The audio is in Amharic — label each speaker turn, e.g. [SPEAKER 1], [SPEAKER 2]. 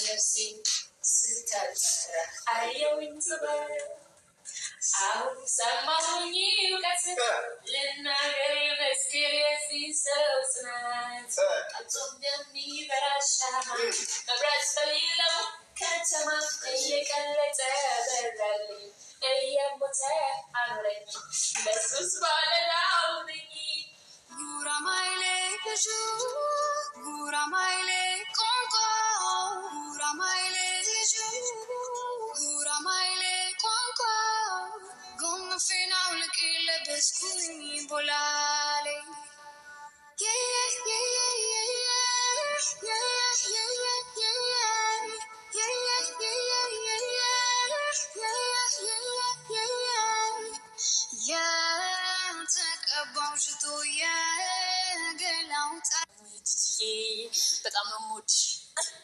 [SPEAKER 1] ነፍሴ ስታጠራ አየሁኝ ጥበብ አሁን ሰማሁኝ እውቀት ልናገር መስክር የዚህ ሰው ጽናት አጾም የሚበራሻ መብራት በሌለው ከተማ እየቀለጠ በራልኝ እየሞተ አኖረኝ በሱስ ባለዳው ነኝ ጉራማይሌ ብዙ ጉራማይሌ ቆንቋ